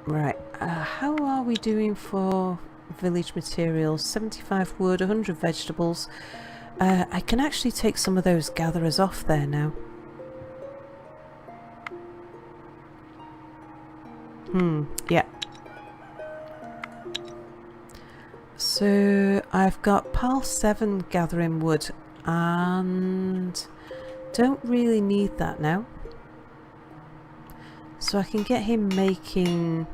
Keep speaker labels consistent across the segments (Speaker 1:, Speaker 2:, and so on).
Speaker 1: Right, how are we doing for village materials? 75 wood, 100 vegetables. I can actually take some of those gatherers off there now. Yeah. So I've got pile 7 gathering wood and don't really need that now. So I can get him making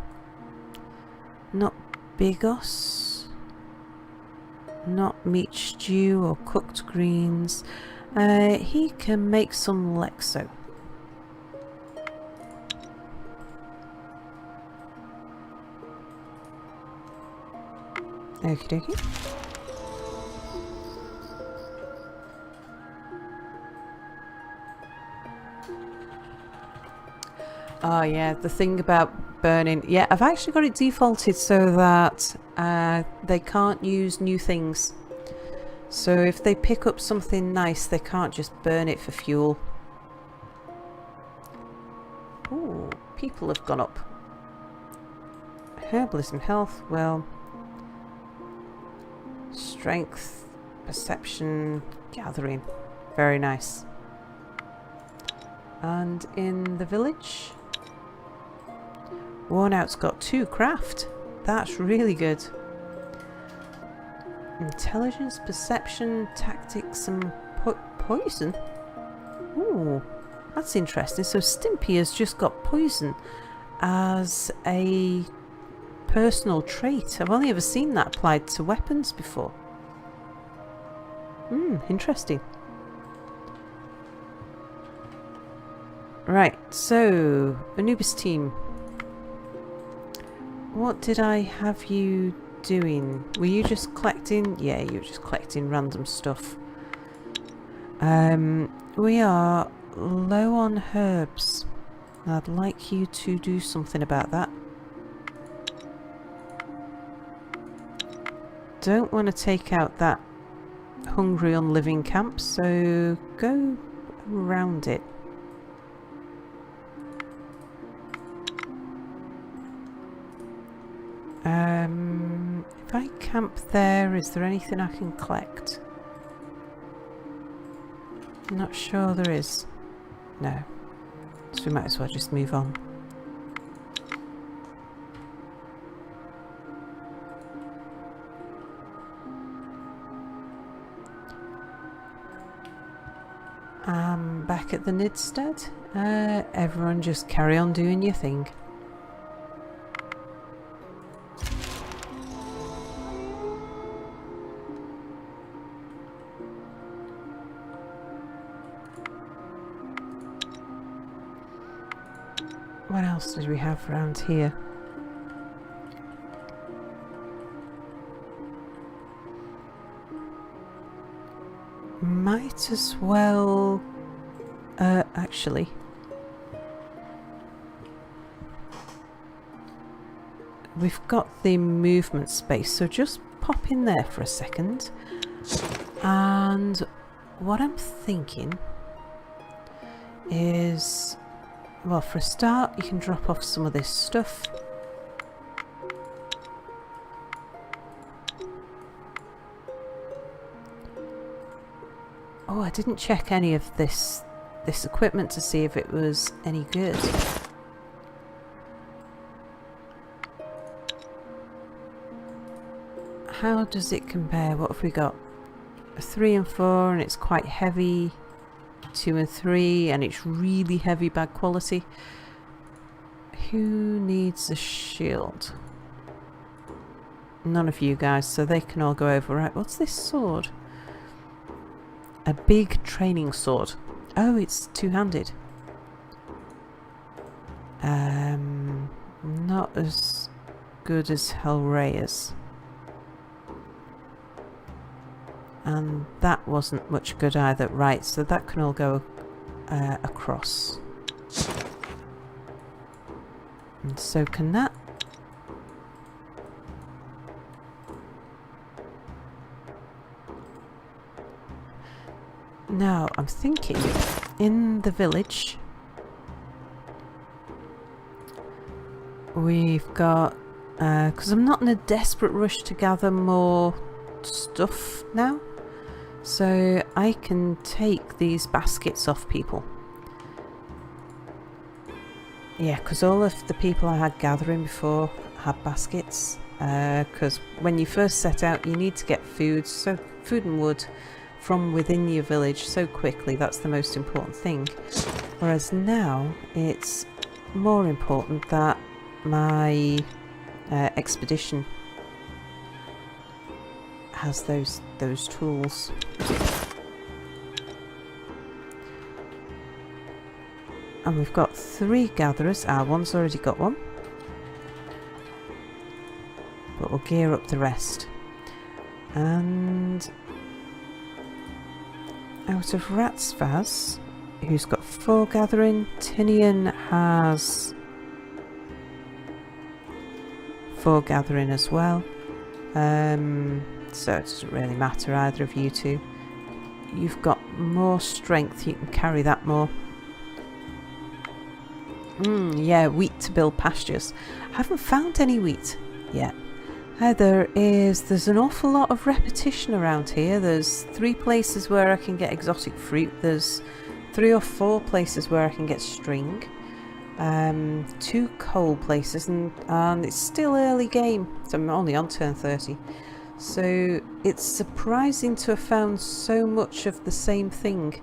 Speaker 1: not bigos, not meat stew or cooked greens. He can make some lexo. Okie dokie. Oh yeah, the thing about burning. Yeah, I've actually got it defaulted so that they can't use new things. So if they pick up something nice, they can't just burn it for fuel. Ooh, people have gone up. Herbalism, health, well... Strength, perception, gathering. Very nice. And in the village... Wornout's got 2 craft. That's really good. Intelligence, perception, tactics and poison. Ooh, that's interesting. So Stimpy has just got poison as a personal trait. I've only ever seen that applied to weapons before. Interesting. Right, so Anubis team. What did I have you doing? Were you just collecting? Yeah, you were just collecting random stuff. We are low on herbs. I'd like you to do something about that. Don't want to take out that hungry unliving camp, so go around it. If I camp there, is there anything I can collect? Not sure there is. No. So we might as well just move on. I'm back at the Nidd stead. Everyone just carry on doing your thing. What else did we have around here? Might as well... actually... We've got the movement space, so just pop in there for a second. And what I'm thinking is... Well, for a start, you can drop off some of this stuff. Oh, I didn't check any of this equipment to see if it was any good. How does it compare? What have we got? A 3 and 4, and it's quite heavy. 2 and 3, and it's really heavy, bad quality. Who needs a shield? None of you guys, so they can all go over. Right, what's this sword? A big training sword. Oh, it's two-handed. Not as good as Hellrayer's. And that wasn't much good either. Right, so that can all go across. And so can that. Now, I'm thinking, in the village, we've got, because I'm not in a desperate rush to gather more stuff now, so I can take these baskets off people. Yeah, because all of the people I had gathering before had baskets, because when you first set out you need to get food and wood from within your village so quickly. That's the most important thing, whereas now it's more important that my expedition has those tools. And we've got 3 gatherers. One's already got one, but we'll gear up the rest. And out of Ratsvaz, who's got 4 gathering, Tinian has 4 gathering as well. So it doesn't really matter, either of you two. You've got more strength, you can carry that more. Yeah, wheat to build pastures. I haven't found any wheat yet. There's an awful lot of repetition around here. There's 3 places where I can get exotic fruit. There's 3 or 4 places where I can get string. 2 coal places, and it's still early game, so I'm only on turn 30. So it's surprising to have found so much of the same thing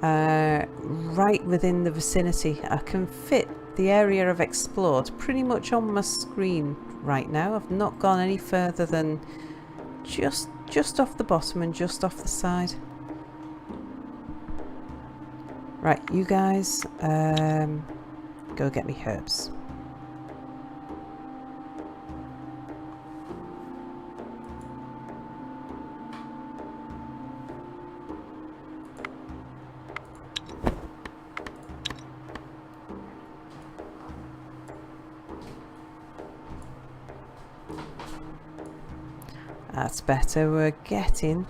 Speaker 1: right within the vicinity. I can fit the area I've explored pretty much on my screen right now. I've not gone any further than just off the bottom and just off the side. Right, you guys, go get me herbs. That's better. We're getting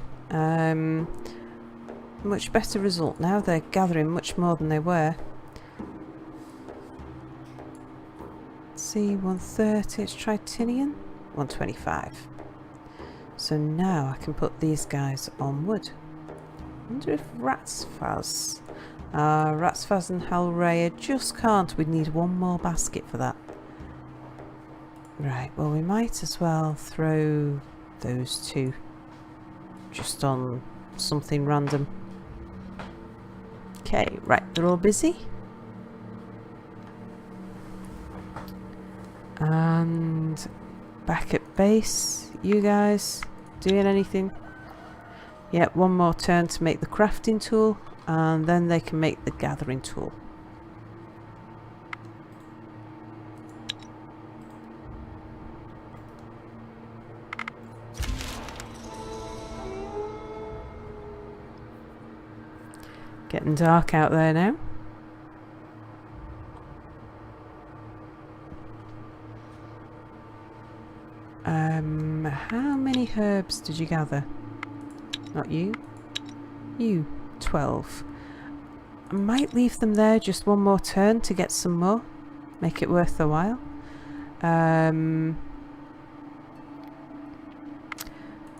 Speaker 1: much better result now. They're gathering much more than they were. Let's see, 130. Let's try Tinian. 125. So now I can put these guys on wood. I wonder if Ratsvaz and Halraya just can't. We'd need 1 more basket for that. Right, well, we might as well throw those 2 just on something random. Okay, right, they're all busy. And back at base, you guys doing anything? Yeah, 1 more turn to make the crafting tool, and then they can make the gathering tool. Getting dark out there now. How many herbs did you gather? Not you. You, 12. I might leave them there just 1 more turn to get some more. Make it worth the while.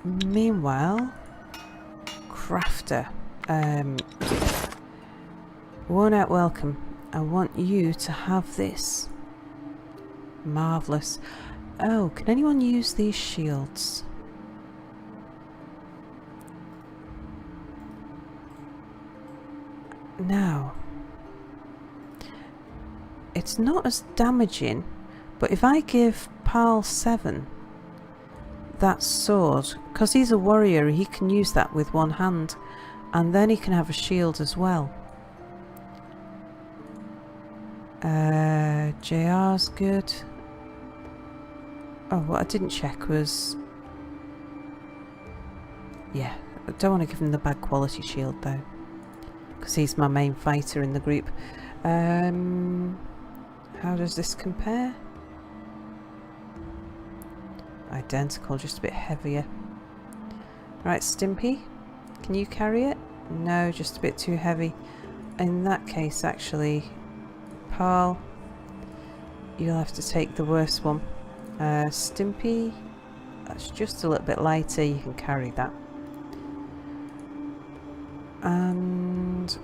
Speaker 1: Meanwhile, crafter. Worn out welcome. I want you to have this. Marvellous. Oh, can anyone use these shields? Now, it's not as damaging, but if I give Pal 7 that sword, because he's a warrior, he can use that with 1 hand, and then he can have a shield as well. JR's good. Oh, what I didn't check was... Yeah, I don't want to give him the bad quality shield though, because he's my main fighter in the group. How does this compare? Identical, just a bit heavier. Right, Stimpy, can you carry it? No, just a bit too heavy. In that case, actually, Parl, you'll have to take the worst one. Stimpy, that's just a little bit lighter, you can carry that. And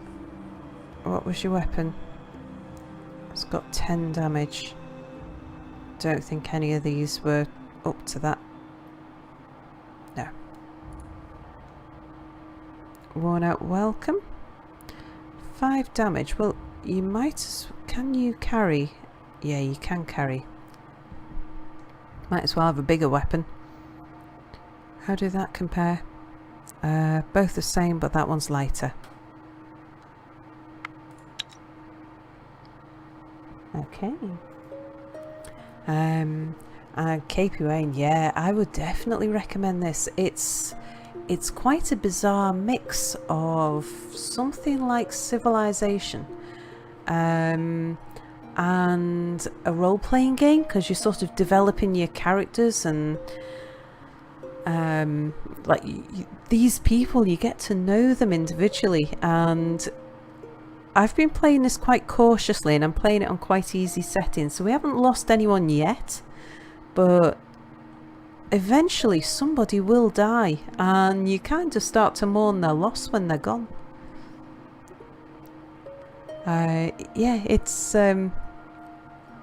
Speaker 1: what was your weapon? It's got 10 damage. Don't think any of these were up to that. No. Worn out welcome. 5 damage. Well, you might can you carry? Yeah, you can carry. Might as well have a bigger weapon. How did that compare? Both the same, but that one's lighter. Okay. And KP Wayne, yeah, I would definitely recommend this. It's quite a bizarre mix of something like Civilization and a role-playing game, because you're sort of developing your characters and like these people, you get to know them individually. And I've been playing this quite cautiously, and I'm playing it on quite easy settings, so we haven't lost anyone yet, but eventually somebody will die, and you kind of start to mourn their loss when they're gone. Yeah, it's very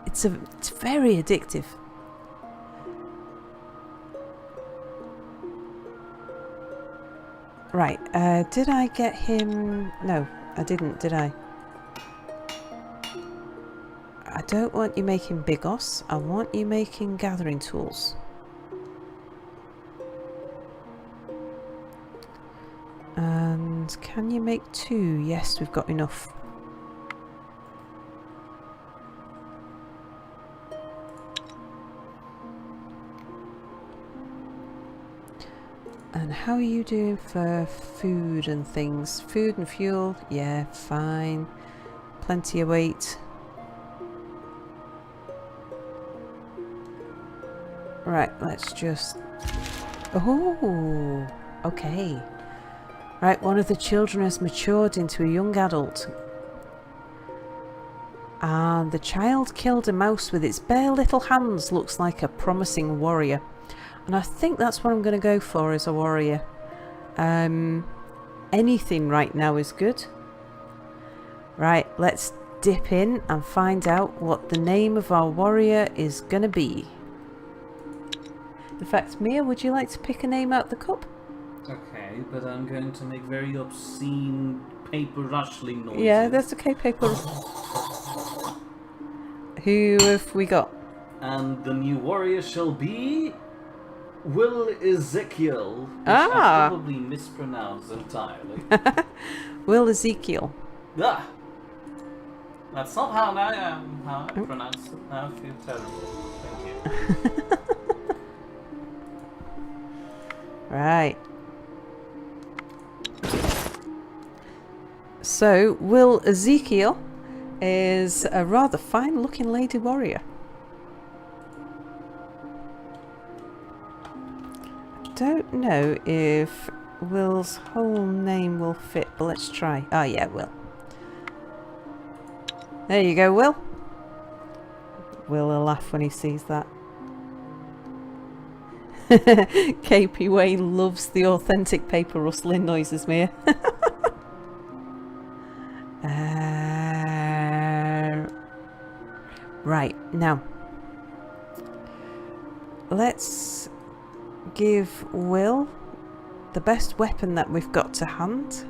Speaker 1: addictive. Right, did I get him? No, I didn't, did I? I don't want you making bigos, I want you making gathering tools. And can you make 2? Yes, we've got enough. And how are you doing for food and things? Food and fuel? Yeah, fine. Plenty of weight. Right, let's just... Oh, okay. Right, one of the children has matured into a young adult. And the child killed a mouse with its bare little hands. Looks like a promising warrior. And I think that's what I'm going to go for as a warrior. Anything right now is good. Right, let's dip in and find out what the name of our warrior is going to be. In fact, Mia, would you like to pick a name out the cup?
Speaker 2: Okay, but I'm going to make very obscene paper rustling noises.
Speaker 1: Yeah, that's okay, paper. Who have we got?
Speaker 2: And the new warrior shall be... Wil Ezekiel, which I probably mispronounced entirely.
Speaker 1: Wil Ezekiel.
Speaker 2: Ah! That's not how I pronounce it. Now I feel terrible. Thank you.
Speaker 1: Right. So, Wil Ezekiel is a rather fine-looking lady warrior. Don't know if Will's whole name will fit, but let's try. Oh yeah, Will. There you go, Will. Will will laugh when he sees that. KP Wayne loves the authentic paper rustling noises, Mia. Right, now let's give Will the best weapon that we've got to hand.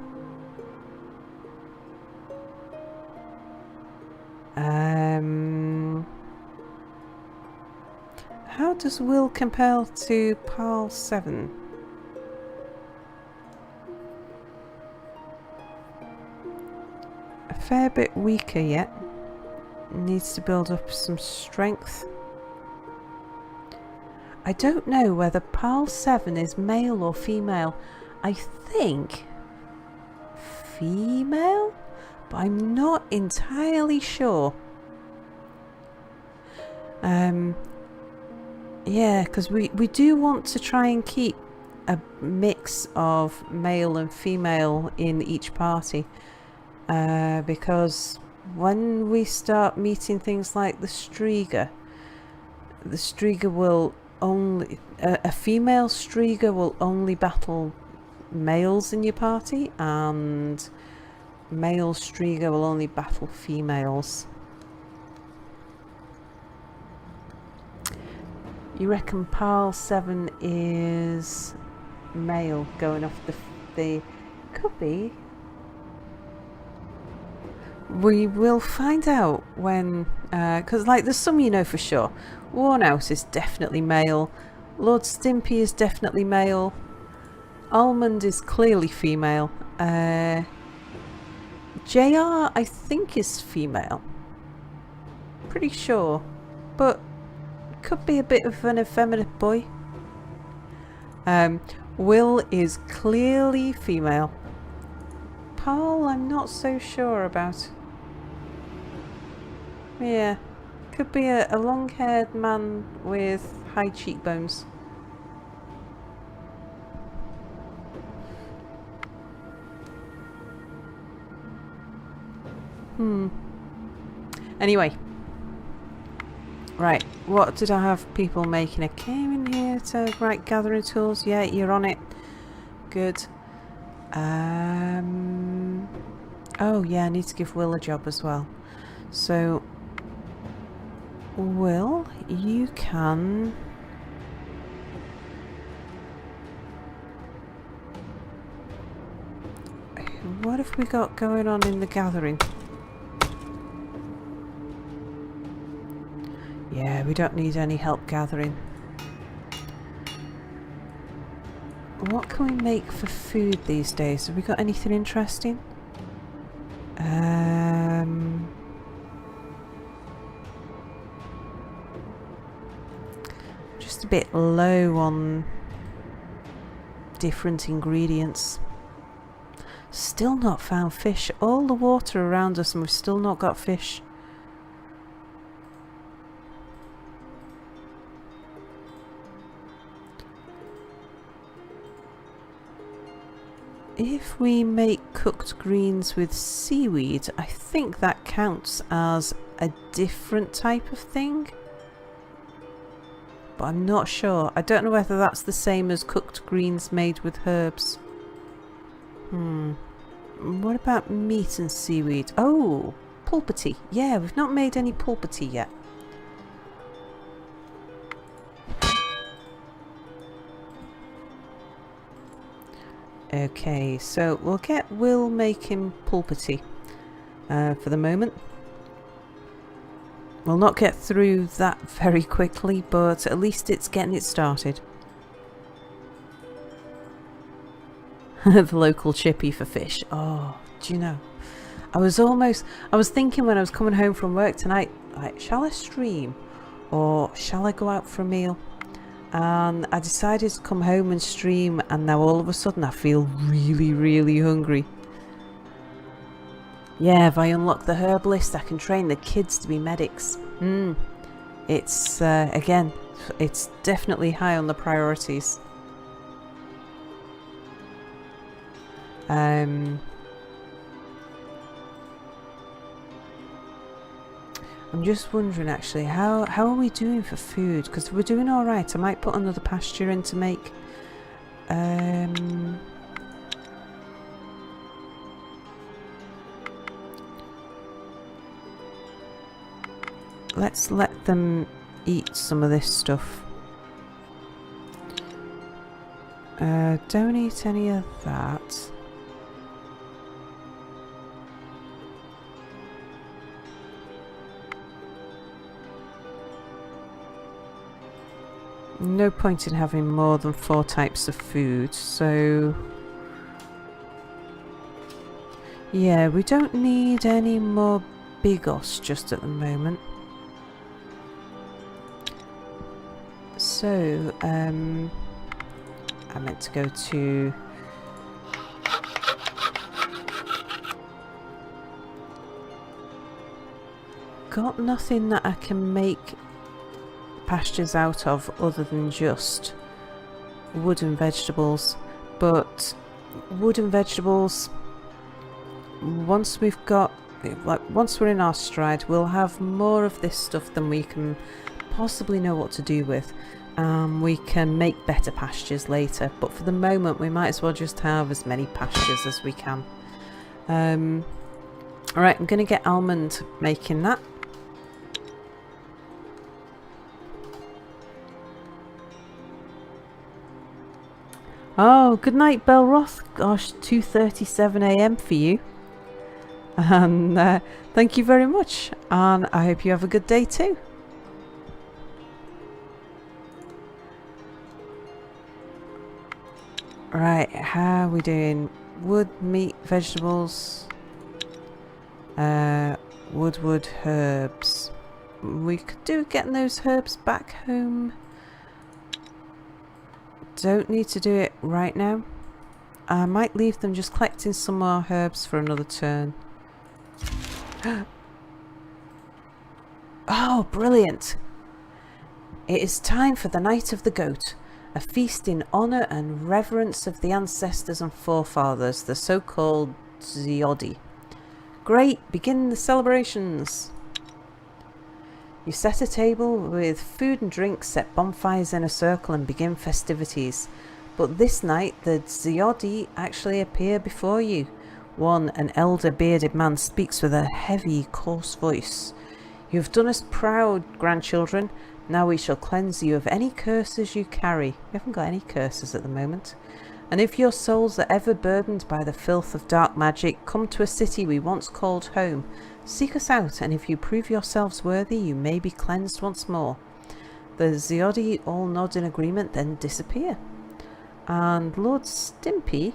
Speaker 1: How does Will compare to PAL 7? A fair bit weaker yet. Needs to build up some strength. I don't know whether PAL 7 is male or female. I think female, but I'm not entirely sure. Yeah, because we do want to try and keep a mix of male and female in each party, because when we start meeting things like the striga will only... a female striga will only battle males in your party, and male striga will only battle females. You reckon Pal 7 is male going off the could be. We will find out when, because like there's some you know for sure. Worn Out is definitely male. Lord Stimpy is definitely male. Almond is clearly female. JR I think is female. Pretty sure. But could be a bit of an effeminate boy. Wil is clearly female. Paul I'm not so sure about. Yeah. Could be a long-haired man with high cheekbones. Anyway. Right, what did I have people making? I came in here to write gathering tools. Yeah, you're on it. Good. Oh yeah, I need to give Wil a job as well. So, Wil, you can... What have we got going on in the gathering? Yeah, we don't need any help gathering. What can we make for food these days? Have we got anything interesting? Just a bit low on different ingredients. Still not found fish. All the water around us and we've still not got fish. If we make cooked greens with seaweed, I think that counts as a different type of thing. But I'm not sure. I don't know whether that's the same as cooked greens made with herbs. What about meat and seaweed? Oh, pulpity. Yeah, we've not made any pulpity yet. Okay, so we'll get Wil making pulpity for the moment. We'll not get through that very quickly, but at least it's getting it started. The local chippy for fish. Oh, do you know? I was thinking when I was coming home from work tonight, like, shall I stream or shall I go out for a meal? And I decided to come home and stream, and now all of a sudden I feel really, really hungry. Yeah, if I unlock the herbalist, I can train the kids to be medics. It's, again, it's definitely high on the priorities. I'm just wondering actually, how are we doing for food? Because we're doing alright. I might put another pasture in to make let's let them eat some of this stuff. Don't eat any of that. No point in having more than 4 types of food, so yeah, we don't need any more bigos just at the moment. So, I meant to go to got nothing that I can make pastures out of other than just wood and vegetables, but wood and vegetables, once we've got like once we're in our stride, we'll have more of this stuff than we can possibly know what to do with. We can make better pastures later, but for the moment we might as well just have as many pastures as we can. Alright, I'm going to get Almond making that. Oh, good night, Belroth. Gosh, 2:37 AM for you. And thank you very much. And I hope you have a good day too. Right, how are we doing? Wood, meat, vegetables. Wood, herbs. We could do getting those herbs back home. Don't need to do it right now. I might leave them just collecting some more herbs for another turn. Oh, brilliant! It is time for the Night of the Goat, a feast in honour and reverence of the ancestors and forefathers, the so-called S1E09. Great, begin the celebrations! You set a table with food and drink, set bonfires in a circle and begin festivities. But this night the S1E09 actually appear before you. One, an elder bearded man, speaks with a heavy, coarse voice. You have done us proud, grandchildren. Now we shall cleanse you of any curses you carry. We haven't got any curses at the moment. And if your souls are ever burdened by the filth of dark magic, come to a city we once called home. Seek us out, and if you prove yourselves worthy, you may be cleansed once more. The S1E09 all nod in agreement, then disappear. And Lord Stimpy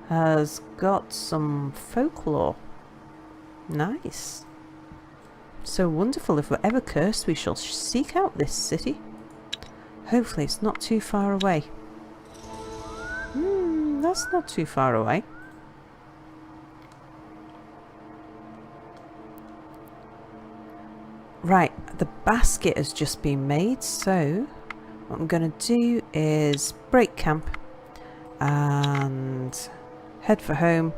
Speaker 1: has got some folklore. Nice. So wonderful. If we're ever cursed, we shall seek out this city. Hopefully it's not too far away. That's not too far away. Right, the basket has just been made, so what I'm going to do is break camp and head for home.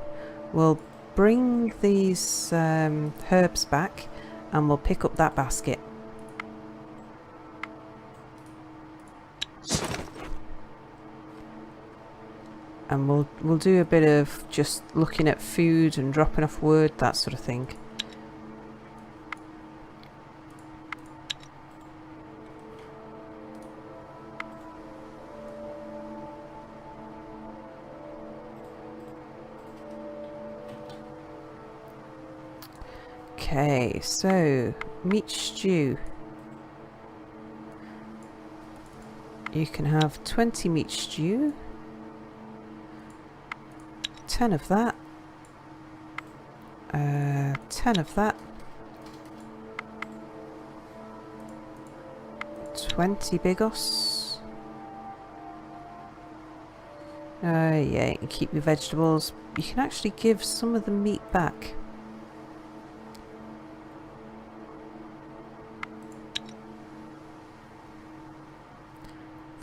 Speaker 1: We'll bring these herbs back and we'll pick up that basket. And we'll do a bit of just looking at food and dropping off wood, that sort of thing. Okay, so meat stew. You can have 20 meat stew. 10 of that. 10 of that. 20 bigos. Yeah, you can keep your vegetables. You can actually give some of the meat back.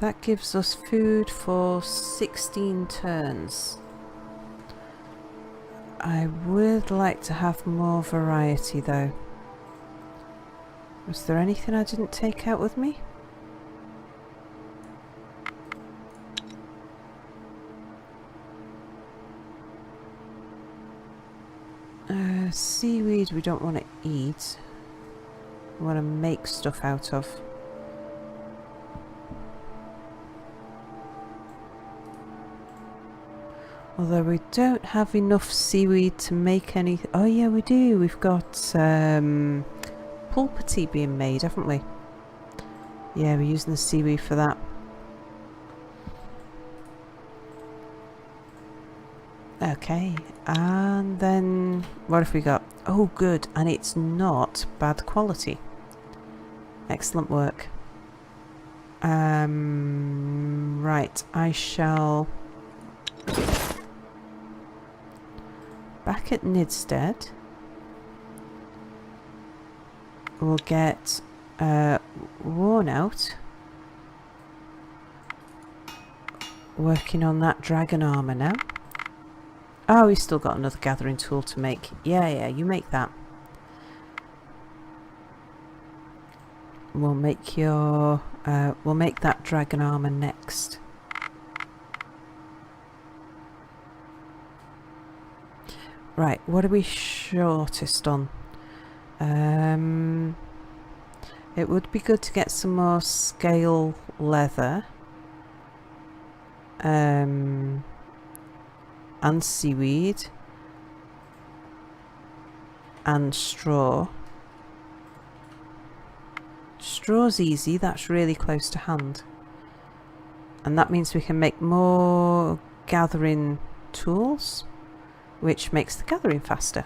Speaker 1: That gives us food for 16 turns. I would like to have more variety though. Was there anything I didn't take out with me? Seaweed we don't want to eat. We want to make stuff out of. Although we don't have enough seaweed to make any... Oh yeah, we do. We've got pulpity being made, haven't we? Yeah, we're using the seaweed for that. Okay, and then what have we got? Oh good, and it's not bad quality. Excellent work. Right, I shall... Back at Niddstead, we'll get Worn Out working on that dragon armor now. Oh, we've still got another gathering tool to make. Yeah, you make that. we'll make your we'll make that dragon armor next. Right, what are we shortest on? It would be good to get some more scale leather. And seaweed. And straw. Straw's easy, that's really close to hand. And that means we can make more gathering tools, which makes the gathering faster.